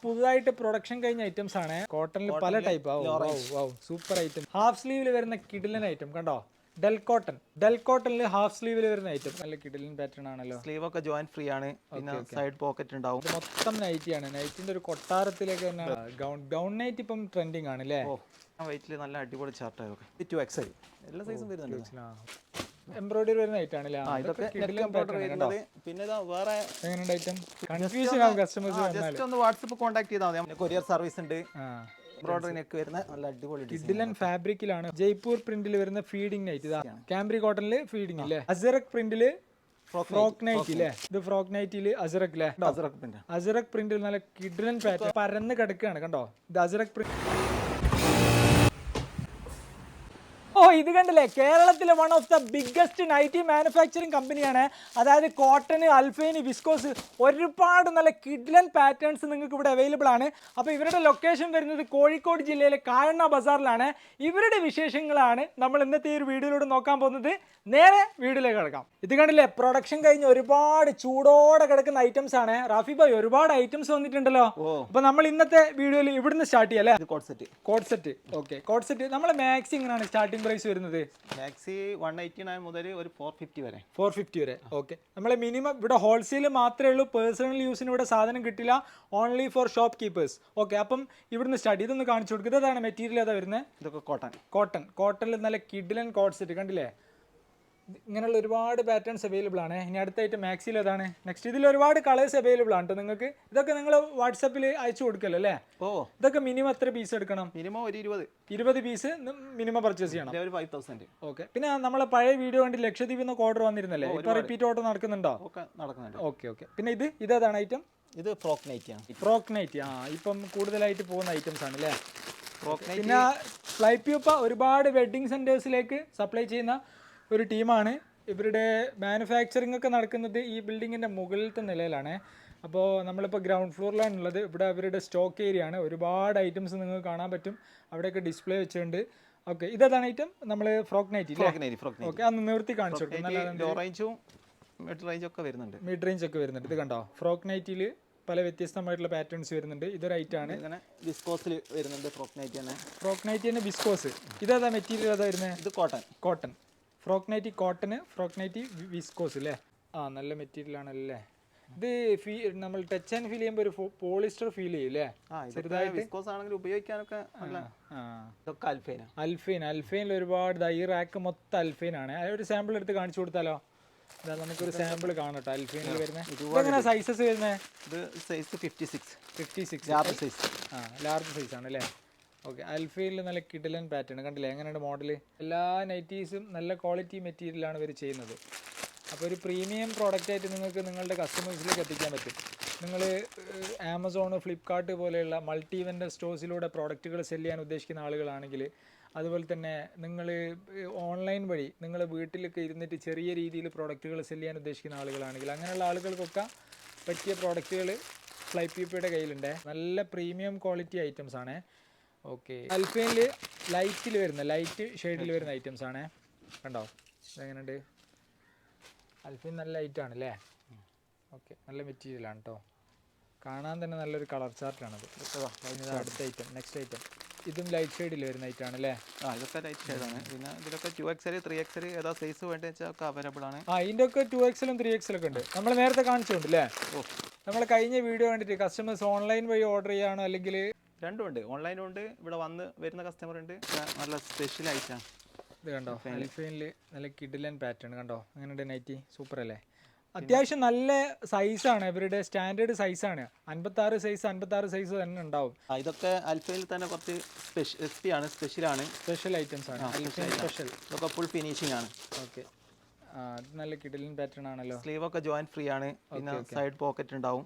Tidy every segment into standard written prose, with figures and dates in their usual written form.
പുതുതായിട്ട് പ്രൊഡക്ഷൻ കഴിഞ്ഞ ഐറ്റംസ് ആണ്. കോട്ടണിൽ പല ടൈപ്പ്. Super item. ഹാഫ് സ്ലീവിൽ വരുന്ന കിഡിലൻ ഐറ്റം കണ്ടോ. ഡെൽ കോട്ടണിൽ ഹാഫ് സ്ലീവിൽ വരുന്ന ഐറ്റം. നല്ല കിഡിലൻ പാറ്റേൺ ആണല്ലോ. സ്ലീവ് ഒക്കെ ജോയിന്റ് ഫ്രീ ആണ്. പിന്നെ സൈഡ് പോക്കറ്റ് ഉണ്ടാവും. മൊത്തം നൈറ്റിയാണ്. നൈറ്റിന്റെ ഒരു കൊട്ടാരത്തിലേക്ക് തന്നെ ഗൗൺ നൈറ്റ് ഇപ്പം ട്രെൻഡിങ് ആണ് അല്ലേ. വെയിറ്റിൽ നല്ല അടിപൊളി ചാർട്ടായൊക്കെ 2XL എല്ലാ സൈസും വരുന്നുണ്ട്. എംബ്രോയിഡറി വരുന്ന ഐറ്റം ആണല്ലേ. പിന്നെ വേറെ ഐറ്റം കൺഫ്യൂഷൻ ആവും കസ്റ്റമേഴ്സ്. ജസ്റ്റ് ഒന്ന് വാട്സ്ആപ്പ് കോൺടാക്ട് ചെയ്താൽ മതി. കൊറിയർ സർവീസ് ഉണ്ട്. എംബ്രോയിഡറി നെക്ക് വരുന്ന നല്ല അടിപൊളി കിഡിലൻ ഫാബ്രിക്കിലാണ്. ജയ്പൂർ പ്രിന്റിൽ വരുന്ന ഫീഡിംഗ് നൈറ്റ്. ഇതാണ് കാംബ്രി കോട്ടണില് ഫീഡിംഗ് ഇല്ലേ. അസറക് പ്രിന്റില് ഫ്രോക്ക് നൈറ്റ് ഇല്ലേ. ഇത് ഫ്രോക്ക് നൈറ്റില് അസറക് അല്ലേ. അസറക് പ്രിന്റിൽ നല്ല കിഡിലൻ പാറ്റേൺ പരന്ന് കിടക്കുകയാണ് കണ്ടോ. ഇത് അസറക് പ്രിന്റ്. ഇത് കണ്ടില്ലേ, കേരളത്തിലെ one of the biggest nighty manufacturing കമ്പനിയാണ്. അതായത് കോട്ടന്, അൽഫൈന്, വിസ്കോസ്, ഒരുപാട് നല്ല കിഡ്ലൻ പാറ്റേൺസ് നിങ്ങൾക്ക് ഇവിടെ അവൈലബിൾ ആണ്. അപ്പോൾ ഇവരുടെ ലൊക്കേഷൻ വരുന്നത് കോഴിക്കോട് ജില്ലയിലെ കായണ്ണ ബസാറിലാണ്. ഇവരുടെ വിശേഷങ്ങളാണ് നമ്മൾ ഇന്നത്തെ ഈ ഒരു വീഡിയോയിലൂടെ നോക്കാൻ പോകുന്നത്. നേരെ വീഡിയോയിലേക്ക് കിടക്കാം. ഇത് കണ്ടില്ലേ, പ്രൊഡക്ഷൻ കഴിഞ്ഞ് ഒരുപാട് ചൂടോടെ കിടക്കുന്ന ഐറ്റംസ് ആണ്. റാഫി ഭായ്, ഒരുപാട് ഐറ്റംസ് വന്നിട്ടുണ്ടല്ലോ. അപ്പൊ നമ്മൾ ഇന്നത്തെ വീഡിയോയിൽ ഇവിടുന്ന് സ്റ്റാർട്ട് ചെയ്യാം അല്ലേ. Code set. Okay, code set നമ്മളെ മാക്സി എങ്ങനെയാണ് സ്റ്റാർട്ടിംഗ് പ്രൈസ് വരുന്നത്? മാക്സി 189 മുതൽ ഒരു 450 വരെ. 450 വരെ. ഓക്കെ, നമ്മളെ മിനിമം ഇവിടെ ഹോൾസെയിൽ മാത്രമേ ഉള്ളൂ. പേഴ്സണൽ യൂസിന് ഇവിടെ സാധനം കിട്ടില്ല. Only for shop keepers. Okay, അപ്പം ഇവിടുന്ന് സ്റ്റാർട്ട്. ഇതൊന്ന് കാണിച്ചു കൊടുക്കുക. ഇതാണ് മെറ്റീരിയൽ ഏതാ വരുന്നത്? ഇതൊക്കെ കോട്ടണിൽ നല്ല കിഡിലൻ കോഡ് സെറ്റ് കണ്ടില്ലേ. ഇങ്ങനെയുള്ള ഒരുപാട് പാറ്റേൺസ് അവൈലബിൾ ആണ്. ഇനി അടുത്തായിട്ട് മാക്സിയിൽ ഏതാണ് നെക്സ്റ്റ്? ഇതിൽ ഒരുപാട് കളേഴ്സ് അവൈലബിൾ ആണ് കേട്ടോ നിങ്ങൾക്ക്. ഇതൊക്കെ നിങ്ങൾ വാട്സാപ്പിൽ അയച്ചു കൊടുക്കല്ലോ അല്ലേ. ഇതൊക്കെ മിനിമം എത്ര പീസ് എടുക്കണം? മിനിമം ഒരു 20 പീസ് മിനിമം പർച്ചേസ് ചെയ്യണം. 5000. ഓക്കെ, പിന്നെ നമ്മളെ പഴയ വീഡിയോ കണ്ടി ലക്ഷദ്വീപിൽ നിന്നൊക്കെ ഓർഡർ വന്നിരുന്നല്ലേ. ഇപ്പൊ റിപ്പീറ്റ് ഓർഡർ നടക്കുന്നുണ്ടോ? നടക്കുന്നുണ്ട്. ഓക്കെ. പിന്നെ ഇതേതാണ് ഐറ്റം? ഇത് ഫ്രോക്ക് നൈറ്റ് ആണ്. Frock night. ഇപ്പം കൂടുതലായിട്ട് പോകുന്ന ഐറ്റംസ് ആണ് അല്ലേ. പിന്നെ ഫ്ലൈ പ്യൂപ്പ ഒരുപാട് വെഡിങ് സെന്റേഴ്സിലേക്ക് സപ്ലൈ ചെയ്യുന്ന ഒരു ടീമാണ്. ഇവരുടെ മാനുഫാക്ചറിങ് ഒക്കെ നടക്കുന്നത് ഈ ബിൽഡിങ്ങിൻ്റെ മുകളിലത്തെ നിലയിലാണ്. അപ്പോൾ നമ്മളിപ്പോൾ ഗ്രൗണ്ട് ഫ്ലോറിലാണുള്ളത്. ഇവിടെ അവരുടെ സ്റ്റോക്ക് ഏരിയ ആണ്. ഒരുപാട് ഐറ്റംസ് നിങ്ങൾക്ക് കാണാൻ പറ്റും. അവിടെയൊക്കെ ഡിസ്പ്ലേ വെച്ചിട്ടുണ്ട്. ഓക്കെ, ഇതാണ് ഐറ്റം നമ്മൾ ഫ്രോക്ക് നൈറ്റ്. ഓക്കെ, അന്ന് നിവർത്തി കാണിച്ചു കൊടുക്കും. മിഡ് റേഞ്ച് ഒക്കെ വരുന്നുണ്ട്. ഇത് കണ്ടോ, ഫ്രോക്ക് നൈറ്റിൽ പല വ്യത്യസ്തമായിട്ടുള്ള പാറ്റേൺസ് വരുന്നുണ്ട്. ഇതൊരു ഐറ്റം ആണ്. വിസ്കോസിൽ വരുന്നുണ്ട് ഫ്രോക്ക് നൈറ്റ് തന്നെ വിസ്കോസ്. ഇതേതാ മെറ്റീരിയൽ ഏതാ വരുന്നത്? ഇത് cotton. Frock nighty cotton, frock nighty viscose അല്ലേ. നല്ല മെറ്റീരിയൽ ആണല്ലേ. ഇത് നമ്മൾ ടച്ച് ആൻഡ് ഫീൽ ചെയ്യുമ്പോൾ ഒരു പോളിസ്റ്റർ ഫീൽ ചെയ്യും അല്ലേ. അൽഫൈനിൽ ഒരുപാട്. ഈ റാക്ക് മൊത്തം അൽഫൈനാണ്. ഒരു സാമ്പിൾ എടുത്ത് കാണിച്ചു കൊടുത്താലോ? നമുക്കൊരു സാമ്പിൾ കാണട്ടോ. അൽഫൈനിൽ വരുന്ന സൈസസ് വരുന്നത്? ഇത് സൈസ് 56 ലാർജ് സൈസ് ആണ് അല്ലേ. ഓക്കെ, അൽഫൈനിൽ നല്ല കിഡിലൻ പാറ്റേൺ കണ്ടില്ലേ. എങ്ങനെയുണ്ട് മോഡൽ? എല്ലാ നൈറ്റീസും നല്ല ക്വാളിറ്റി മെറ്റീരിയലാണ് ഇവർ ചെയ്യുന്നത്. അപ്പോൾ ഒരു പ്രീമിയം പ്രോഡക്റ്റ് ആയിട്ട് നിങ്ങൾക്ക് നിങ്ങളുടെ കസ്റ്റമേഴ്സിലേക്ക് എത്തിക്കാൻ പറ്റും. നിങ്ങൾ ആമസോൺ, ഫ്ലിപ്കാർട്ട് പോലെയുള്ള മൾട്ടി വെൻഡർ സ്റ്റോഴ്സിലൂടെ പ്രോഡക്റ്റുകൾ സെല് ചെയ്യാൻ ഉദ്ദേശിക്കുന്ന ആളുകളാണെങ്കിൽ, അതുപോലെ തന്നെ നിങ്ങൾ ഓൺലൈൻ വഴി നിങ്ങൾ വീട്ടിലൊക്കെ ഇരുന്നിട്ട് ചെറിയ രീതിയിൽ പ്രോഡക്റ്റുകൾ സെല് ചെയ്യാൻ ഉദ്ദേശിക്കുന്ന ആളുകളാണെങ്കിൽ, അങ്ങനെയുള്ള ആളുകൾക്കൊക്കെ പറ്റിയ പ്രോഡക്റ്റുകൾ ഫ്ലൈ പ്യൂപ്പയുടെ കയ്യിലുണ്ട്. നല്ല പ്രീമിയം ക്വാളിറ്റി ഐറ്റംസ് ആണ്. ഓക്കെ, അൽഫൈനിൽ ലൈറ്റ് ഷെയ്ഡിൽ വരുന്ന ഐറ്റംസ് ആണ്. കണ്ടോ ഇതെങ്ങനെയുണ്ട്? അൽഫൈൻ നല്ല ലൈറ്റ് ആണ് അല്ലേ. ഓക്കെ, നല്ല മെറ്റീരിയലാണ് കേട്ടോ. കാണാൻ തന്നെ നല്ലൊരു കളർ ചാർട്ടാണത്. അടുത്ത ഐറ്റം, നെക്സ്റ്റ് ഐറ്റം. ഇതും ലൈറ്റ് ഷെയ്ഡിൽ വരുന്ന ഐറ്റം ആണ് അല്ലേ. ഇതൊക്കെ ലൈറ്റ് ഷെയ്ഡാണ്. പിന്നെ ഇതിലൊക്കെ 2XL 3XL ഏതാ സൈസ് വേണ്ടത് വെച്ചാൽ ഒക്കെ അവൈലബിൾ ആണ്. ഇതിൻ്റെ ഒക്കെ 2XL 3XL ഒക്കെ ഉണ്ട്. നമ്മൾ നേരത്തെ കാണിച്ചുകൊണ്ട് അല്ലേ. നമ്മൾ കഴിഞ്ഞ വീഡിയോ കണ്ടിട്ട് കസ്റ്റമേഴ്സ് ഓൺലൈൻ വഴി ഓർഡർ ചെയ്യുകയാണോ അല്ലെങ്കിൽ? രണ്ടുമുണ്ട്, ഓൺലൈനും ഉണ്ട്. ഇവിടെ വരുന്ന കസ്റ്റമർ ഉണ്ട്. നല്ല സ്പെഷ്യൽ ഐറ്റം. ഇത് കണ്ടോ, അൽഫൈനിൽ നല്ല കിഡിലൻ പാറ്റേൺ കണ്ടോ. അങ്ങനെയുണ്ട് നൈറ്റി. സൂപ്പർ അല്ലേ. അത്യാവശ്യം നല്ല സൈസാണ്. ഇവരുടെ സ്റ്റാൻഡേർഡ് സൈസാണ്. 56 സൈസ് തന്നെ ഉണ്ടാവും. ഇതൊക്കെ അൽഫൈനിൽ തന്നെ കുറച്ച് സ്പെഷ്യൽ ഐറ്റംസ് ആണ്. സ്പെഷ്യൽ ഇതൊക്കെ ഫുൾ ഫിനിഷിംഗ് ആണ്. ഓക്കെ, നല്ല കിഡിലൻ പാറ്റേൺ ആണല്ലോ. സ്ലീവ് ഒക്കെ ജോയിന്റ് ഫ്രീ ആണ്. പിന്നെ സൈഡ് പോക്കറ്റ് ഉണ്ടാവും.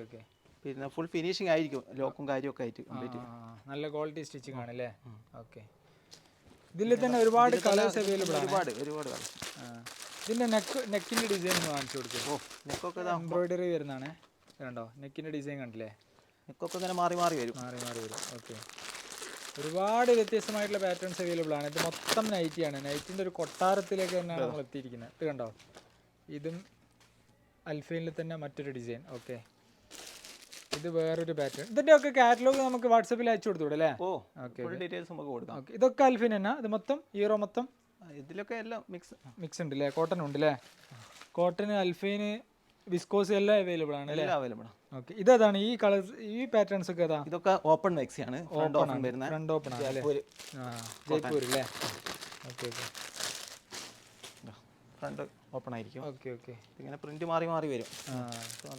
ഓക്കെ. പിന്നെ ഫുൾ ഫിനിഷിംഗ് ആയിരിക്കും. ലോക്കും കാര്യമൊക്കെ ആയിട്ട് നല്ല ക്വാളിറ്റി സ്റ്റിച്ചിങ് ആണ് അല്ലേ. ഓക്കെ, ഇതിൽ തന്നെ ഒരുപാട് കളേഴ്സ് അവൈലബിൾ ആണ്. ഒരുപാട് കളേഴ്സ്. ഇതിന്റെ നെക്കിന്റെ ഡിസൈൻ കാണിച്ചു കൊടുക്കും. നെക്കൊക്കെ എംബ്രോയിഡറി വരുന്നതാണ്. കണ്ടോ, നെക്കിന്റെ ഡിസൈൻ കണ്ടില്ലേ. നെക്കൊക്കെ ഇങ്ങനെ മാറി വരും. ഓക്കെ, ഒരുപാട് വ്യത്യസ്തമായിട്ടുള്ള പാറ്റേൺസ് അവൈലബിൾ ആണ്. ഇത് മൊത്തം നൈറ്റിയാണ്. നൈറ്റിന്റെ ഒരു കൊട്ടാരത്തിലേക്ക് തന്നെയാണ് നമ്മൾ എത്തിയിരിക്കുന്നത്. ഇത് കണ്ടോ, ഇതും അൽഫൈനിൽ തന്നെ മറ്റൊരു ഡിസൈൻ. ഓക്കെ, ഇത് വേറൊരു പാറ്റേൺ. ഇതിന്റെ ഒക്കെ കാറ്റലോഗ് നമുക്ക് വാട്സാപ്പിൽ അയച്ചു കൊടുത്തൂടെ അല്ലേ? ഓ ഓക്കെ ഫുൾ ഡീറ്റെയിൽസ് നമുക്ക് കൊടുക്കാം. ഓക്കെ. ഇതൊക്കെ അൽഫിൻ തന്നെ, ഇത് മൊത്തം ഹീറോ മൊത്തം ഇതിലൊക്കെ എല്ലാം മിക്സ് ഉണ്ട് അല്ലേ? കോട്ടൺ ഉണ്ട് അല്ലേ? കോട്ടൺ, അൽഫൈന്, വിസ്കോസ് എല്ലാം അവൈലബിൾ ആണ് അല്ലേ? എല്ലാം അവൈലബിൾ ആണ്. ഓക്കെ. ഇതാണ് ഈ കളേഴ്സ്, ഈ പാറ്റേൺസ് ഒക്കെ ഏതാ? ഇതൊക്കെ ഓപ്പൺ മാക്സി ആണ്. ഫ്രണ്ട് ഓപ്പൺ വരുന്ന ഫ്രണ്ട് ഓപ്പൺ ആണ് അല്ലേ? ജയ്പൂർ അല്ലേ? Okay okay. ഫ്രണ്ട് ഓപ്പൺ ആയിരിക്കും. Okay okay. ഇങ്ങനെ പ്രിന്റ് മാറി മാറി വരും.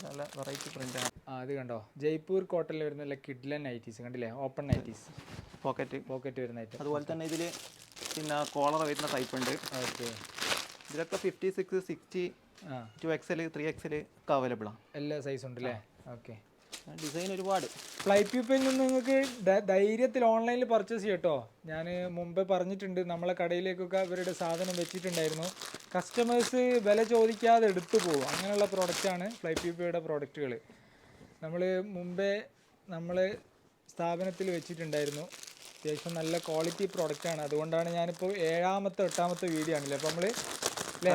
നല്ല വെറൈറ്റി പ്രിന്റ് ആണ്. അത് കണ്ടോ, ജയ്പൂർ കോട്ടണിൽ വരുന്ന നല്ല കിഡ്ലൻ നൈറ്റീസ് കണ്ടില്ലേ? ഓപ്പൺ നൈറ്റീസ്, പോക്കറ്റ് വരുന്ന ഐറ്റം. അതുപോലെ തന്നെ ഇതിൽ പിന്നെ കോളർ വരുന്ന ടൈപ്പ് ഉണ്ട്. ഓക്കെ. ഇതിലൊക്കെ 56, 60, 2XL, 3XL ഒക്കെ അവൈലബിൾ ആണ്. എല്ലാ സൈസും ഉണ്ട് അല്ലേ? ഓക്കെ. ഡിസൈൻ ഒരുപാട്. ഫ്ലൈ പ്യൂപ്പിൽ നിന്ന് നിങ്ങൾക്ക് ധൈര്യത്തിൽ ഓൺലൈനിൽ പർച്ചേസ് ചെയ്യട്ടോ. ഞാൻ മുമ്പ് പറഞ്ഞിട്ടുണ്ട്, നമ്മളെ കടയിലേക്കൊക്കെ അവരുടെ സാധനം വെച്ചിട്ടുണ്ടായിരുന്നു. കസ്റ്റമേഴ്സ് വില ചോദിക്കാതെ എടുത്തു പോകും. അങ്ങനെയുള്ള പ്രോഡക്റ്റാണ് ഫ്ലൈ പ്യൂപ്പിയുടെ പ്രോഡക്റ്റുകൾ. നമ്മൾ മുമ്പേ നമ്മൾ സ്ഥാപനത്തിൽ വെച്ചിട്ടുണ്ടായിരുന്നു. അത്യാവശ്യം നല്ല ക്വാളിറ്റി പ്രോഡക്റ്റാണ്. അതുകൊണ്ടാണ് ഞാനിപ്പോൾ 7ാമത്തെ 8ാമത്തെ വീഡിയോ ആണല്ലേ അപ്പോൾ നമ്മൾ അല്ലേ?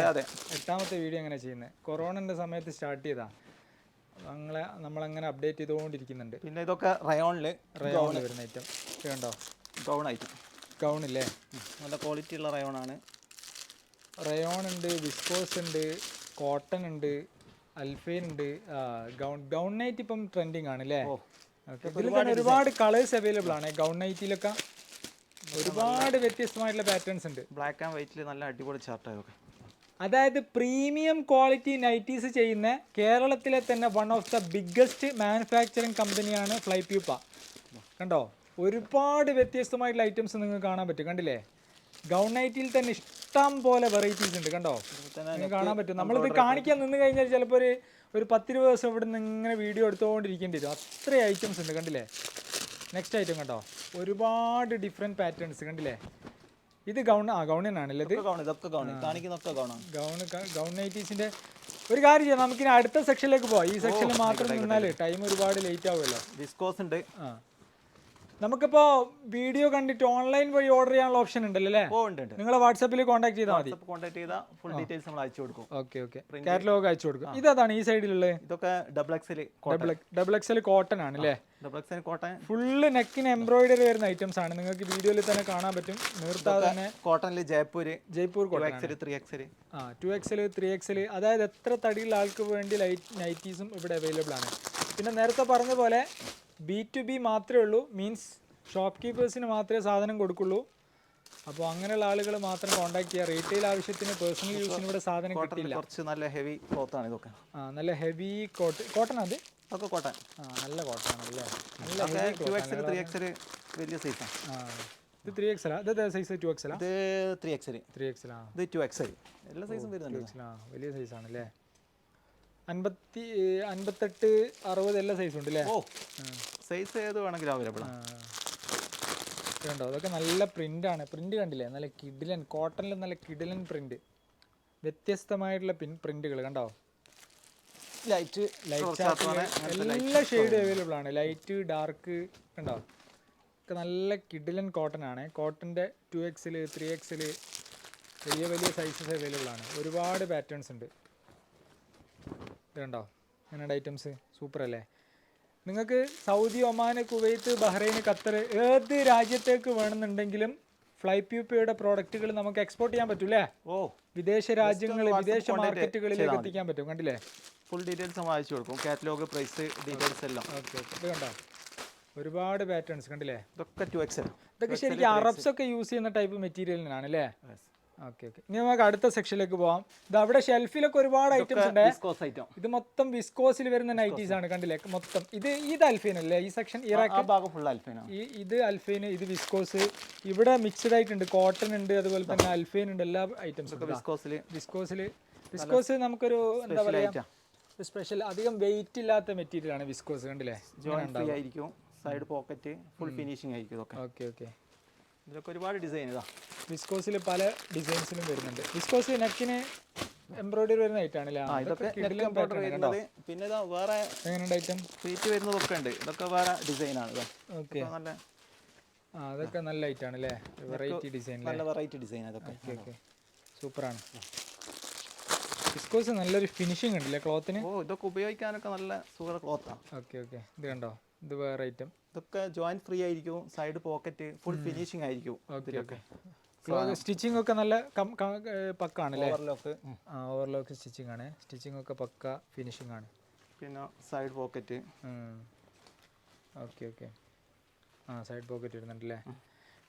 8ാമത്തെ വീഡിയോ എങ്ങനെ ചെയ്യുന്നത്? കൊറോണൻ്റെ സമയത്ത് സ്റ്റാർട്ട് ചെയ്താൽ നമ്മളങ്ങനെ അപ്ഡേറ്റ് ചെയ്തുകൊണ്ടിരിക്കുന്നുണ്ട്. പിന്നെ ഇതൊക്കെ റയോണിൽ വരുന്ന ഐറ്റം കണ്ടോ? ഗൗൺ ഇല്ലേ? നല്ല ക്വാളിറ്റി ഉള്ള റയോണാണ്. റയോൺ ഉണ്ട്, വിസ്കോസ് ഉണ്ട്, കോട്ടൺ ഉണ്ട്, അൽഫൈൻ ഉണ്ട്. ഗൗൺ നൈറ്റ് ഇപ്പം ട്രെൻഡിങ് ആണ് അല്ലേ? ഒരുപാട് കളേഴ്സ് അവൈലബിൾ ആണ് ഗൗൺ നൈറ്റിലൊക്കെ. ഒരുപാട് വ്യത്യസ്തമായിട്ടുള്ള പാറ്റേൺസ് ഉണ്ട്. ബ്ലാക്ക് ആൻഡ് വൈറ്റിൽ നല്ല അടിപൊളി ചാർട്ടാണ്. അതായത് പ്രീമിയം ക്വാളിറ്റി നൈറ്റീസ് ചെയ്യുന്ന കേരളത്തിലെ തന്നെ one of the biggest manufacturing കമ്പനിയാണ് ഫ്ലൈ പ്യൂപ്പ. കണ്ടോ? ഒരുപാട് വ്യത്യസ്തമായിട്ടുള്ള ഐറ്റംസ് നിങ്ങൾക്ക് കാണാൻ പറ്റും. കണ്ടില്ലേ? ഗൗൺ നൈറ്റിൽ തന്നെ ഇഷ്ടം പോലെ വെറൈറ്റീസ് ഉണ്ട്. കണ്ടോ? നിങ്ങൾക്ക് കാണാൻ പറ്റും. നമ്മളിത് കാണിക്കാൻ നിന്ന് കഴിഞ്ഞാൽ ചിലപ്പോൾ ഒരു 10-20 ദിവസം ഇവിടെ നിന്ന് ഇങ്ങനെ വീഡിയോ എടുത്തുകൊണ്ടിരിക്കേണ്ടി വരും. അത്രയും ഐറ്റംസ് ഉണ്ട്. കണ്ടില്ലേ? നെക്സ്റ്റ് ഐറ്റം കണ്ടോ? ഒരുപാട് ഡിഫറെൻറ്റ് പാറ്റേൺസ്. കണ്ടില്ലേ? ഇത് ഗൗൺ ആണല്ലേ? ഇത് ഗൗൺ നൈറ്റീസിന്റെ ഒരു കാര്യം ചെയ്യാം, നമുക്കിനി അടുത്ത സെക്ഷനിലേക്ക് പോവാം. ഈ സെക്ഷനിൽ മാത്രം നിന്നാൽ ടൈം ഒരുപാട് ലേറ്റ് ആവുമല്ലോ. വിസ്കോസ് ഉണ്ട്. നമുക്കിപ്പോ വീഡിയോ കണ്ടിട്ട് ഓൺലൈൻ വഴി ഓർഡർ ചെയ്യാനുള്ള ഓപ്ഷൻ ഉണ്ടല്ലോ അല്ലേ? നിങ്ങളെ വാട്സാപ്പിൽ കോൺടാക്ട് ചെയ്താൽ മതി. ഫുൾ ഡീറ്റെയിൽസ് നമ്മൾ അയച്ചു കൊടുക്കും. Okay okay. കാറ്റലോഗ് അയച്ചു കൊടുക്കും. ഇതാണ് ഈ സൈഡിലുള്ളത്. ഇതൊക്കെ ഡബിൾ എക്സൽ കോട്ടൺ ആണ് അല്ലേ? ഫുള്ള് നെക്കിന് എംബ്രോയിഡറി വരുന്ന ഐറ്റംസ് ആണ്. നിങ്ങൾക്ക് വീഡിയോയിൽ തന്നെ കാണാൻ പറ്റും. നിർത്താതെ തന്നെ കോട്ടണിൽ ജയ്പൂർ കോട്ടൺ 2XL 3XL. അതായത് എത്ര തടിയുള്ള ആൾക്ക് വേണ്ടി നൈറ്റീസും ഇവിടെ അവൈലബിൾ ആണ്. പിന്നെ നേരത്തെ പറഞ്ഞ പോലെ B2B മാത്രമേ ഉള്ളൂ. മീൻസ് ഷോപ്പ് കീപ്പേഴ്സിന് മാത്രമേ സാധനം കൊടുക്കുള്ളൂ. അപ്പോൾ അങ്ങനെയുള്ള ആളുകൾ മാത്രം കോൺടാക്ട് ചെയ്യുക. റീറ്റെയിൽ ആവശ്യത്തിന് പേഴ്സണൽ യൂസിന് ഇവിടെ സാധനം കിട്ടില്ല. കുറച്ച് നല്ല ഹെവി ക്ലോത്ത് ആണ് ഇതൊക്കെ. നല്ല ഹെവി കോട്ടൺ. അത് അതൊക്കെ കോട്ടൺ. നല്ല കോട്ടൺ ആണല്ലേ? നല്ല 2XL 3XL വലിയ സൈസാണ്. ഇത് 3XL. ഇത് സൈസ് 2XL. ഇത് 3XL. ഇത് 2XL. എല്ലാ സൈസും വരുന്നുണ്ട്. വലിയ സൈസാണ് അല്ലേ? 58, 60 എല്ലാ സൈസും ഉണ്ട് അല്ലേ? സൈസ് ഏത് വേണമെങ്കിലും അവൈലബിൾ ആണ്. കണ്ടോ? അതൊക്കെ നല്ല പ്രിന്റാണ്. പ്രിന്റ് കണ്ടില്ലേ? നല്ല കിഡിലൻ കോട്ടണിൽ നല്ല കിഡിലൻ പ്രിന്റ്. വ്യത്യസ്തമായിട്ടുള്ള പ്രിന്റുകൾ കണ്ടോ? ലൈറ്റ് എല്ലാ ഷെയ്ഡ് അവൈലബിൾ ആണ്. ലൈറ്റ്, ഡാർക്ക് കണ്ടോ? ഒക്കെ നല്ല കിഡിലൻ കോട്ടൺ ആണ്. കോട്ടൻ്റെ 2XL 3XL വലിയ വലിയ സൈസസ് അവൈലബിൾ ആണ്. ഒരുപാട് പാറ്റേൺസ് ഉണ്ട്. കണ്ടോ? ഇങ്ങനെയുള്ള ഐറ്റംസ് സൂപ്പർ അല്ലേ? നിങ്ങൾക്ക് Saudi, Oman, Kuwait, Bahrain, Qatar ഏത് രാജ്യത്തേക്ക് വേണമെന്നുണ്ടെങ്കിലും ഫ്ലൈ പ്യൂപ്പയുടെ പ്രോഡക്റ്റുകൾ നമുക്ക് എക്സ്പോർട്ട് ചെയ്യാൻ പറ്റൂലേ? വിദേശ രാജ്യങ്ങൾ, വിദേശ മാർക്കറ്റുകളിലേക്ക് എത്തിക്കാൻ പറ്റും. കണ്ടില്ലേ? ഫുൾ ഡീറ്റെയിൽസ് അയച്ചു കൊടുക്കും. കാറ്റലോഗ്, പ്രൈസ്, ഡീറ്റെയിൽസ് എല്ലാം. ഓക്കെ. ഇത് കണ്ടോ? ഒരുപാട് പാറ്റേൺസ് കണ്ടില്ലേ? ഇതൊക്കെ 2XL. ഇതൊക്കെ ശരിക്കും അറബ്സ് ഒക്കെ യൂസ് ചെയ്യുന്ന ടൈപ്പ് മെറ്റീരിയലിനാണ് അല്ലേ? Okay okay. ഇനി നമുക്ക് അടുത്ത സെക്ഷനിലേക്ക് പോവാം. ഇത് അവിടെ ഷെൽഫിലൊക്കെ ഒരുപാട് ഐറ്റംസ് ഉണ്ട്. ഇത് മൊത്തം വിസ്കോസിൽ വരുന്ന നൈറ്റീസ് ആണ്. കണ്ടില്ലേ? മൊത്തം ഇത് അൽഫൈൻ അല്ലേ? ഈ സെക്ഷൻ ഇത് അൽഫൈൻ, ഇത് വിസ്കോസ്. ഇവിടെ മിക്സ്ഡ് ആയിട്ടുണ്ട്. കോട്ടൺ ഉണ്ട്, അതുപോലെ തന്നെ അൽഫൈൻ ഉണ്ട്. എല്ലാ ഐറ്റംസും വിസ്കോസ് നമുക്കൊരു എന്താ പറയാ, സ്പെഷ്യൽ അധികം വെയിറ്റ് ഇല്ലാത്ത മെറ്റീരിയൽ ആണ് വിസ്കോസ്. കണ്ടില്ലേ? സൈഡ് പോക്കറ്റ് ഫുൾ ഫിനിഷിംഗ് ആയിരിക്കും. Okay okay. ഇതിലൊക്കെ ഒരുപാട് ഡിസൈൻ. വിസ്കോസിൽ പല ഡിസൈൻസിലും വരുന്നുണ്ട്. വിസ്കോസ് നെക്കിന് എംബ്രോയിഡറി വരുന്ന ഐറ്റം ആണല്ലേ? പിന്നെ വേറെ എങ്ങനെയുണ്ട് ഐറ്റം? ഫീറ്റ് വരുന്നതൊക്കെ ഉണ്ട്. ഇതൊക്കെ വേറെ ഡിസൈൻ ആണ്. ഓക്കെ. അതൊക്കെ നല്ല ഐറ്റം ആണ് അല്ലേ? Variety design. നല്ല വെറൈറ്റി ഡിസൈൻ. അതൊക്കെ ഓക്കെ ഓക്കെ. സൂപ്പറാണ്. വിസ്കോസ് നല്ലൊരു ഫിനിഷിംഗ് ഉണ്ടല്ലേ ക്ലോത്തിന്. ഓ ഇതൊക്കെ ഉപയോഗിക്കാനൊക്കെ നല്ല സുഖ ക്ലോത്താണ്. ഓക്കെ ഓക്കെ, ഇത് കണ്ടോ, ഇത് വേറെ ഐറ്റം. ഇതൊക്കെ ജോയിന്റ് ഫ്രീ ആയിരിക്കും, സൈഡ് പോക്കറ്റ് ഫുൾ ഫിനിഷിംഗ് ആയിരിക്കും. ഓക്കെ ഓക്കെ, സ്റ്റിച്ചിങ് ഒക്കെ നല്ല പക്കാണല്ലേ. ഓവർലോക്ക്, ഓവർലോക്ക് സ്റ്റിച്ചിങ് ആണ്. സ്റ്റിച്ചിങ് ഒക്കെ പക്ക ഫിനിഷിംഗ് ആണ്. പിന്നെ side pocket. Okay okay, side pocket വരുന്നുണ്ടല്ലേ.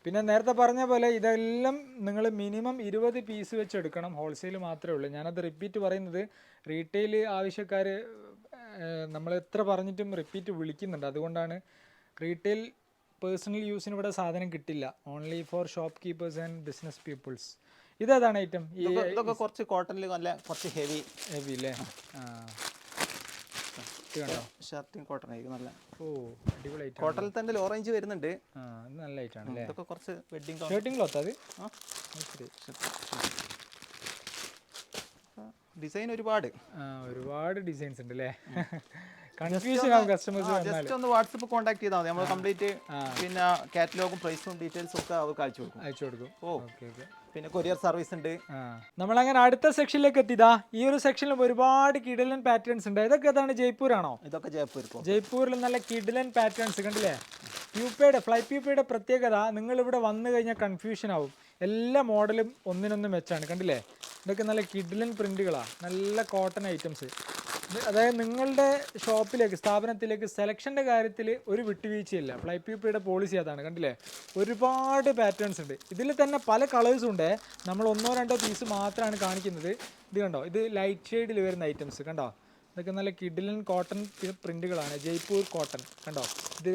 പിന്നെ നേരത്തെ പറഞ്ഞ പോലെ ഇതെല്ലാം നിങ്ങൾ മിനിമം 20 പീസ് വെച്ച് എടുക്കണം. ഹോൾസെയിൽ മാത്രമേ ഉള്ളൂ. ഞാനത് റിപ്പീറ്റ് പറയുന്നത്, റീറ്റെയിൽ ആവശ്യക്കാർ നമ്മൾ എത്ര പറഞ്ഞിട്ടും റിപ്പീറ്റ് വിളിക്കുന്നുണ്ട്. അതുകൊണ്ടാണ്. റീറ്റെയിൽ പേഴ്സണൽ യൂസിന് ഇവിടെ സാധനം കിട്ടില്ല. Only for shop keepers and business peoples. ഇതേതാണ് ഐറ്റം? ഇതൊക്കെ കുറച്ച് കോട്ടണിൽ നല്ല കുറച്ച് ഹെവി അല്ലേ. ഷർട്ടിങ് കോട്ടൺ ആയിരിക്കും നല്ല. ഓ അടിപൊളി ഐറ്റം. കോട്ടണിൽ തന്നെ ഓറഞ്ച് വരുന്നുണ്ട്. നല്ല ഐറ്റം ആണ്. ഇതൊക്കെ കുറച്ച് വെഡിങ് ഷർട്ടിങ് ക്ലോത്ത് അത്. ഡിസൈൻ ഒരുപാട് ഡിസൈൻസ് ഉണ്ട് അല്ലേ. കൺഫ്യൂഷൻ ആവും കസ്റ്റമേഴ്സ്. ജസ്റ്റ് ഒന്ന് വാട്സപ്പ് കോൺടാക്ട് ചെയ്താൽ മതി. നമ്മൾ കംപ്ലീറ്റ് പിന്നെ കാറ്റലോഗും പ്രൈസും ഡീറ്റെയിൽസും ഒക്കെ അവർക്ക് അയച്ചു കൊടുക്കും. Okay okay. പിന്നെ കൊറിയർ സർവീസ് ഉണ്ട്. നമ്മളങ്ങനെ അടുത്ത സെക്ഷനിലേക്ക് എത്തിയതാ. ഈ ഒരു സെക്ഷനിൽ ഒരുപാട് കിഡിലൻ പാറ്റേൺസ് ഉണ്ട്. ഇതൊക്കെ ഏതാണ്? ജയ്പൂർ ആണോ? ഇതൊക്കെ ജയ്പൂരിൽ നല്ല കിഡിലൻ പാറ്റേൺസ് കണ്ടില്ലേ. ഫ്ലൈ പ്യൂപ്പയുടെ പ്രത്യേകത, നിങ്ങൾ ഇവിടെ വന്നു കഴിഞ്ഞാൽ കൺഫ്യൂഷൻ ആവും. എല്ലാ മോഡലും ഒന്നിനൊന്നും മെച്ചാണ്. കണ്ടില്ലേ, ഇതൊക്കെ നല്ല കിഡിലൻ പ്രിന്റുകളാണ്. നല്ല കോട്ടൺ ഐറ്റംസ്. അതായത് നിങ്ങളുടെ ഷോപ്പിലേക്ക്, സ്ഥാപനത്തിലേക്ക് സെലക്ഷൻ്റെ കാര്യത്തിൽ ഒരു വിട്ടുവീഴ്ചയില്ല. ഫ്ലൈ പ്യൂപ്പയുടെ പോളിസി അതാണ്. കണ്ടില്ലേ, ഒരുപാട് പാറ്റേൺസ് ഉണ്ട്. ഇതിൽ തന്നെ പല കളേഴ്സും ഉണ്ട്. നമ്മൾ 1-2 പീസ് മാത്രമാണ് കാണിക്കുന്നത്. ഇത് കണ്ടോ, ഇത് ലൈറ്റ് ഷെയ്ഡിൽ വരുന്ന ഐറ്റംസ് കണ്ടോ. ഇതൊക്കെ നല്ല കിഡിലൻ കോട്ടൺ പ്രിന്റുകളാണ്. ജയ്പൂർ കോട്ടൺ കണ്ടോ. ഇത്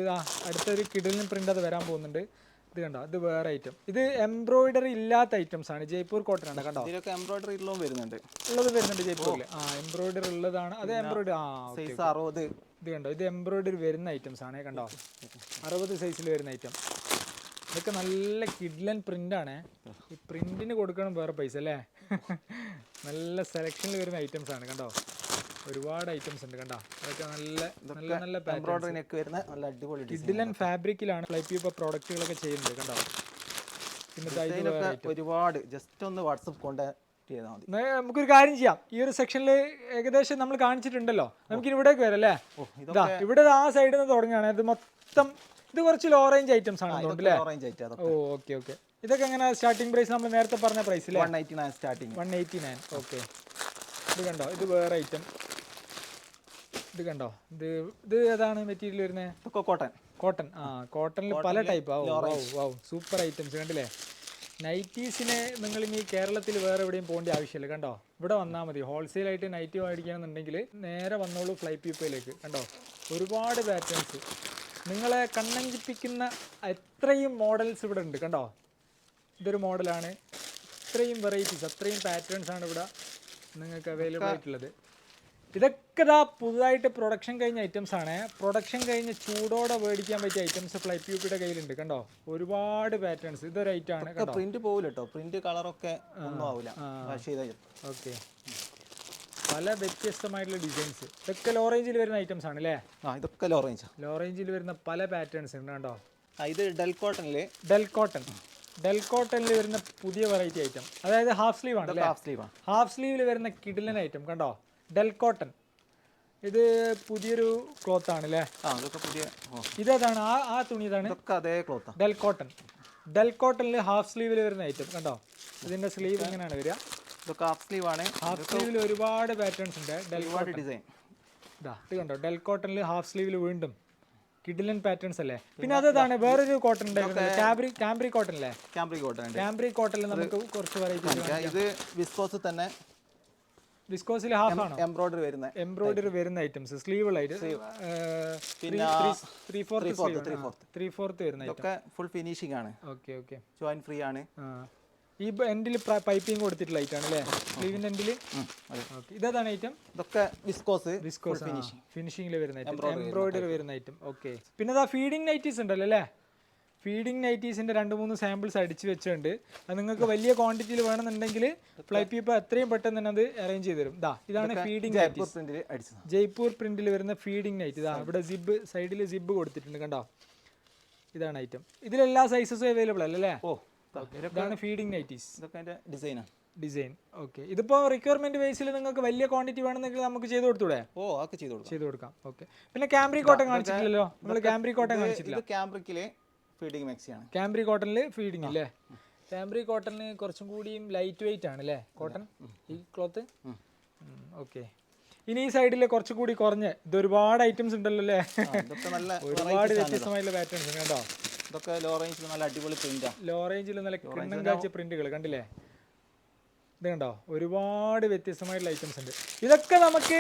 അടുത്തൊരു കിഡിലൻ പ്രിന്റ് അത് വരാൻ പോകുന്നുണ്ട്. ഇത് കണ്ടോ, ഇത് വേറെ ഐറ്റം. ഇത് എംബ്രോയിഡറി ഇല്ലാത്ത ഐറ്റംസ് ആണ്. ജയ്പൂർ കോട്ടൺ ആണ് കണ്ടോ. എംബ്രോയിഡറി വരുന്നുണ്ട് ജയ്പൂരിൽ. എംബ്രോയിഡറി ഉള്ളതാണ് അത്. എംബ്രോയിഡറി ഇത് കണ്ടോ, ഇത് എംബ്രോയിഡറി വരുന്ന ഐറ്റംസ് ആണ് കണ്ടോ. 60 സൈസിൽ വരുന്ന ഐറ്റം. ഇതൊക്കെ നല്ല കിഡ്ലൻ പ്രിന്റ് ആണ്. ഈ പ്രിന്റിന് കൊടുക്കണം വേറെ പൈസ അല്ലേ. നല്ല സെലക്ഷനിൽ വരുന്ന ഐറ്റംസ് ആണ് കണ്ടോ. ഒരുപാട് ഐറ്റംസ് ഉണ്ട് കണ്ടോ. അതൊക്കെ നല്ല നല്ല നല്ല കിഡ്ലൻ ഫാബ്രിക്കിലാണ് ഫ്ലൈ പ്യൂപ്പ പ്രോഡക്റ്റുകളൊക്കെ ചെയ്യുന്നത് കണ്ടോ. പിന്നെ ഒരുപാട് ജസ്റ്റ് ഒന്ന് വാട്സപ്പ് കോൺടാക്ട് ചെയ്താൽ മതി. നമുക്കൊരു കാര്യം ചെയ്യാം. ഈ ഒരു സെക്ഷനിൽ ഏകദേശം നമ്മൾ കാണിച്ചിട്ടുണ്ടല്ലോ. നമുക്ക് ഇവിടേക്ക് വരാം അല്ലേ. ഇവിടെ ആ സൈഡിൽ നിന്ന് തുടങ്ങുകയാണ്. ഇത് മൊത്തം ഇത് കുറച്ച് ലോ റേഞ്ച് ഐറ്റംസ് ആണ് അല്ലേ. Okay okay. ഇതൊക്കെ എങ്ങനെ സ്റ്റാർട്ടിംഗ് പ്രൈസ്? നമ്മൾ നേരത്തെ പറഞ്ഞ പ്രൈസ് 189. ഓക്കെ. ഇത് കണ്ടോ, ഇത് വേറെ ഐറ്റം. ഇത് കണ്ടോ, ഇത് ഏതാണ് മെറ്റീരിയൽ വരുന്നത്? കോട്ടൺ. കോട്ടണിൽ പല ടൈപ്പ്. സൂപ്പർ ഐറ്റംസ് കണ്ടില്ലേ. നൈറ്റീസിന് നിങ്ങൾ ഇനി കേരളത്തിൽ വേറെ എവിടെയും പോകേണ്ട ആവശ്യമില്ല കണ്ടോ. ഇവിടെ വന്നാൽ മതി. ഹോൾസെയിലായിട്ട് നൈറ്റി മേടിക്കുകയാണെന്നുണ്ടെങ്കിൽ നേരെ വന്നോളൂ ഫ്ലൈ പ്യൂപ്പയിലേക്ക് കണ്ടോ. ഒരുപാട് പാറ്റേൺസ് നിങ്ങളെ കണ്ണഞ്ചിപ്പിക്കുന്ന അത്രയും മോഡൽസ് ഇവിടെ ഉണ്ട് കണ്ടോ. ഇതൊരു മോഡലാണ്. ഇത്രയും വെറൈറ്റീസ്, അത്രയും പാറ്റേൺസ് ആണ് ഇവിടെ നിങ്ങൾക്ക് അവൈലബിൾ ആയിട്ടുള്ളത്. ഇതൊക്കെ പുതുതായിട്ട് പ്രൊഡക്ഷൻ കഴിഞ്ഞ ഐറ്റംസ് ആണ്. പ്രൊഡക്ഷൻ കഴിഞ്ഞ് ചൂടോടെ മേടിക്കാൻ പറ്റിയ ഐറ്റംസ് ഫ്ലൈ പ്യൂപ്പയുടെ കയ്യിലുണ്ട് കണ്ടോ. ഒരുപാട് പാറ്റേൺസ്. ഇതൊരു ഐറ്റം ആണ് കേട്ടോ. പ്രിന്റ് പോവില്ല കേട്ടോ. പ്രിന്റ് കളറൊക്കെ ഒന്നും ആവില്ല. ഓക്കെ. പല വ്യത്യസ്തമായിട്ടുള്ള ഡിസൈൻസ്. ഇതൊക്കെ ലോ റേഞ്ചിൽ വരുന്ന ഐറ്റംസ് ആണ് അല്ലേ. ഇതൊക്കെ ലോ റേഞ്ചിൽ വരുന്ന പല പാറ്റേൺസ് ഉണ്ട് കണ്ടോ. ഇത് ഡെൽ കോട്ടണിൽ വരുന്ന പുതിയ വെറൈറ്റി ഐറ്റം. അതായത് ഹാഫ് സ്ലീവ് ആണ്. ഹാഫ് സ്ലീവിൽ വരുന്ന കിഡിലൻ ഐറ്റം കണ്ടോ. Del cotton. ഇത് പുതിയൊരു ക്ലോത്ത് ആണ് അല്ലേ. ഇതാണ് ആ തുണി. ഇതാണ് ഡെൽ കോട്ടണിൽ ഹാഫ് സ്ലീവിൽ വരുന്ന ഐറ്റം കണ്ടോ. ഇതിന്റെ സ്ലീവ് ഇങ്ങനെയാണ് വരിക. ഹാഫ് സ്ലീവിൽ ഒരുപാട് പാറ്റേൺസ് ഉണ്ട്. ഡിസൈൻ ഇത് കണ്ടോ. ഡെൽ കോട്ടണിൽ ഹാഫ് സ്ലീവിൽ വീണ്ടും കിഡിലൻ പാറ്റേൺസ് അല്ലേ. പിന്നെ അതാണ് വേറൊരു കോട്ടൺ ഉണ്ടായിരുന്നു. കാംബ്രി കോട്ടൺ അല്ലേ. കാംബ്രി കോട്ടണിൽ നമുക്ക് കുറച്ച് വെറൈറ്റി. വിസ്കോസിൽ ഹാഫ് ആണ് എംബ്രോയിഡറി വരുന്ന ഐറ്റംസ്. സ്ലീവുകളായിട്ട് 3/4 വരുന്ന ഐറ്റം. ഫുൾ ഫിനിഷിംഗ് ആണ്. ഓക്കെ. ജോയിന്റ് ഫ്രീ ആണ്. ഈ എൻഡിൽ പൈപ്പിംഗ് കൊടുത്തിട്ടുള്ള ഐറ്റം ആണ് അല്ലേ. സ്ലീവിന്റെ എൻഡിൽ. ഇതാണ് ഐറ്റം. ഇതൊക്കെ വിസ്കോസ് ഫിനിഷിംഗിൽ വരുന്ന ഐറ്റം. എംബ്രോയിഡറി വരുന്ന ഐറ്റം. ഓക്കെ. പിന്നെ ഫീഡിംഗ് നൈറ്റീസ് ഉണ്ടല്ലോ അല്ലേ. ഫീഡിംഗ് നൈറ്റീസിന്റെ 2-3 സാമ്പിൾസ് അടിച്ചു വെച്ചിട്ടുണ്ട്. അത് നിങ്ങൾക്ക് വലിയ ക്വാണ്ടിറ്റിയിൽ വേണമെന്നുണ്ടെങ്കിൽ ഫ്ലൈ പ്യൂപ്പ എത്രയും പെട്ടെന്ന് തന്നെ അത് അറേഞ്ച് ചെയ്ത് തരും. ഇതാണ് ഫീഡിംഗ് നൈറ്റീസ്. ജയ്പൂർ പ്രിന്റിൽ വരുന്ന ഫീഡിംഗ് നൈറ്റ്. ഇവിടെ സൈഡിൽ സിബ് കൊടുത്തിട്ടുണ്ട് കണ്ടോ. ഇതാണ് ഐറ്റം. ഇതിലെല്ലാ സൈസസും അവൈലബിൾ അല്ലേ. ഇതാണ് ഫീഡിംഗ് നൈറ്റീസ്. ഇതൊക്കെ ഡിസൈനാണ്. ഡിസൈൻ. ഓക്കെ, ഇതിപ്പോൾ റിക്വയർമെന്റ് ബേസിൽ നിങ്ങൾക്ക് വലിയ ക്വാണ്ടിറ്റി വേണമെന്നെങ്കിൽ നമുക്ക് ചെയ്ത് കൊടുത്തൂടെ? ഓ അതൊക്കെ ചെയ്ത് കൊടുക്കാം. ഓക്കെ, പിന്നെ ക്യാമ്പ്രി കോട്ടൺ കാണിച്ചിട്ടില്ലല്ലോ നമ്മൾ? ക്യാമ്പ്രി കോട്ടൺ കാണിച്ചിട്ടില്ല. ക്യാമ്പ്രിക്കിലെ ഫീഡിങ് മാക്സിയാണ്. ക്യാമ്പ്രി കോട്ടണിൽ ഫീഡിങ് അല്ലേ? ക്യാമ്പ്രി കോട്ടണിന് കുറച്ചും കൂടിയും ലൈറ്റ് വെയിറ്റ് ആണ് അല്ലേ കോട്ടൺ ഈ ക്ലോത്ത്? ഓക്കെ, ഇനി ഈ സൈഡിൽ കുറച്ചുകൂടി കുറഞ്ഞ് ഇത് ഒരുപാട് ഐറ്റംസ് ഉണ്ടല്ലോ അല്ലേ? ഒരുപാട് വ്യത്യസ്തമായിട്ടുള്ള പാറ്റേൺസ് കണ്ടോ? ഇതൊക്കെ ലോ റേഞ്ചിൽ നല്ല അടിപൊളി പ്രിന്റാണ്. ലോ റേഞ്ചിൽ നല്ല കിണ്ണം കാഴ്ച പ്രിന്റുകൾ കണ്ടില്ലേ? ഇത് കണ്ടോ, ഒരുപാട് വ്യത്യസ്തമായിട്ടുള്ള ഐറ്റംസ് ഉണ്ട്. ഇതൊക്കെ നമുക്ക്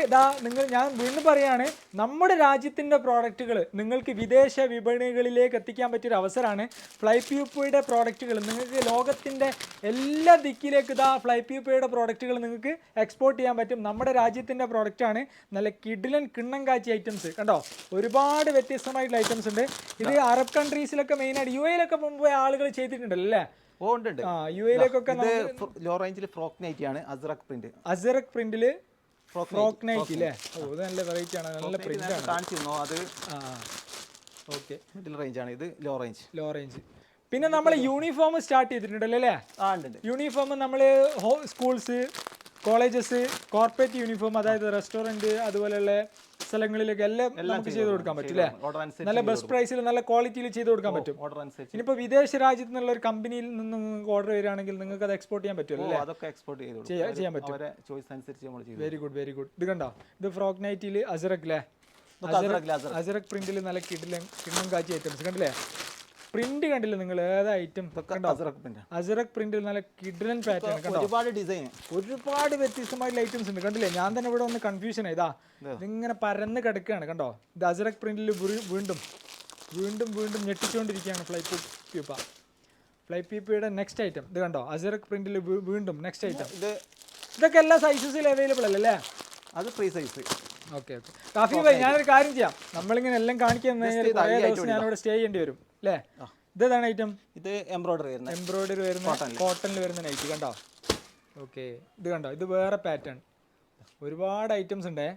ഞാൻ വീണ്ടും പറയാണ്, നമ്മുടെ രാജ്യത്തിൻ്റെ പ്രോഡക്റ്റുകൾ നിങ്ങൾക്ക് വിദേശ വിപണികളിലേക്ക് എത്തിക്കാൻ പറ്റിയൊരു അവസരമാണ്. ഫ്ലൈ പ്യൂപ്പയുടെ പ്രോഡക്റ്റുകൾ നിങ്ങൾക്ക് ലോകത്തിൻ്റെ എല്ലാ ദിക്കിലേക്ക് ഫ്ലൈ പ്യൂപ്പയുടെ പ്രോഡക്റ്റുകൾ നിങ്ങൾക്ക് എക്സ്പോർട്ട് ചെയ്യാൻ പറ്റും. നമ്മുടെ രാജ്യത്തിൻ്റെ പ്രോഡക്റ്റാണ്. നല്ല കിഡിലൻ കിണ്ണം കാച്ചി ഐറ്റംസ് കണ്ടോ, ഒരുപാട് വ്യത്യസ്തമായിട്ടുള്ള ഐറ്റംസ് ഉണ്ട്. ഇത് അറബ് കൺട്രീസിലൊക്കെ മെയിനായിട്ട് യു എയിലൊക്കെ മുമ്പ് ആളുകൾ ചെയ്തിട്ടുണ്ടല്ലോ അല്ലേ? യു എയിലേക്കൊക്കെ ലോ റേഞ്ചിൽ ഫ്രോക്ക് നൈറ്റി ആണ്. അസറക് പ്രിന്റില് ഫ്രോക്ക് നൈറ്റി അല്ലേ? ഓ, ഇത് നല്ല വെറൈറ്റി ആണ്, നല്ല പ്രിന്റ് ആണ്. കാണിച്ചിരുന്നോ അത്? ഓക്കെ, മിഡിൽ റേഞ്ച് ആണ് ഇത്. Low range. പിന്നെ നമ്മൾ യൂണിഫോം സ്റ്റാർട്ട് ചെയ്തിട്ടുണ്ടല്ലോ അല്ലേ? യൂണിഫോം നമ്മൾ സ്കൂൾസ്, കോളേജസ്, കോർപ്പറേറ്റ് യൂണിഫോം, അതായത് റെസ്റ്റോറൻറ്റ് അതുപോലെയുള്ള സ്ഥലങ്ങളിലേക്ക് എല്ലാം നമുക്ക് ചെയ്ത് കൊടുക്കാൻ പറ്റും അല്ലേ? നല്ല ബെസ്റ്റ് പ്രൈസിൽ നല്ല ക്വാളിറ്റിയിൽ ചെയ്ത് കൊടുക്കാൻ പറ്റും. ഇനിയിപ്പോൾ വിദേശ രാജ്യത്ത് നിന്നുള്ള ഒരു കമ്പനിയിൽ നിന്ന് നിങ്ങൾക്ക് ഓർഡർ വരികയാണെങ്കിൽ നിങ്ങൾക്ക് അത് എക്സ്പോർട്ട് ചെയ്യാൻ പറ്റുമല്ലോ? അതൊക്കെ എക്സ്പോർട്ട് ചെയ്യാൻ പറ്റും. Very good, very good. ഇത് കണ്ടോ, ഇത് ഫ്രോക്ക് നൈറ്റിൽ അസറക് അല്ലേ? അസറക് പ്രിന്റിൽ നല്ല കിണ്ണം കാച്ചി ഐറ്റംസ് കണ്ടില്ലേ? പ്രിന്റ് കണ്ടില്ല നിങ്ങൾ? ഏതാ ഐറ്റം? അസറക് പ്രിന്റിൽ നല്ല കിഡിലൻ പാറ്റേൺ കണ്ടോ? ഒരുപാട് വ്യത്യസ്തമായിട്ടുള്ള ഐറ്റംസ് ഉണ്ട് കണ്ടില്ലേ? ഞാൻ തന്നെ ഇവിടെ ഒന്ന് കൺഫ്യൂഷൻ ഇതാ, ഇതിങ്ങനെ പരന്ന് കിടക്കുകയാണ് കണ്ടോ? ഇത് അസറക് പ്രിന്റിൽ വീണ്ടും വീണ്ടും വീണ്ടും ഞെട്ടിച്ചുകൊണ്ടിരിക്കുകയാണ് ഫ്ലൈ പീപ്പയുടെ നെക്സ്റ്റ് ഐറ്റം. ഇത് കണ്ടോ, അസറക് പ്രിന്റിൽ വീണ്ടും നെക്സ്റ്റ് ഐറ്റം. ഇതൊക്കെ എല്ലാ സൈസസിലും അവൈലബിൾ അല്ലേ? അത് ഫ്രീ സൈസ്. Okay okay. കാഫി ഭായി, ഞാനൊരു കാര്യം ചെയ്യാം, നമ്മളിങ്ങനെ എല്ലാം കാണിക്കാൻ കുറേ ദിവസം ഞാനിവിടെ സ്റ്റേ ചെയ്യേണ്ടി വരും അല്ലേ? ഇതാണ് ഐറ്റം. ഇത് എംബ്രോയിഡറി വരുന്ന കോട്ടണിൽ വരുന്ന നൈറ്റ് കണ്ടോ? ഓക്കെ, ഇത് കണ്ടോ, ഇത് വേറെ പാറ്റേൺ. ഒരുപാട് ഐറ്റംസ് ഉണ്ടേ.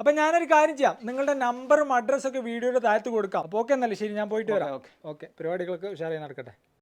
അപ്പം ഞാനൊരു കാര്യം ചെയ്യാം, നിങ്ങളുടെ നമ്പറും അഡ്രസ്സൊക്കെ വീഡിയോയുടെ താഴത്ത് കൊടുക്കാം. അപ്പോൾ ഓക്കെ എന്നല്ലേ? ശരി, ഞാൻ പോയിട്ട് വരാം. ഓക്കെ, പരിപാടികളൊക്കെ ഉഷാറായി നടക്കട്ടെ.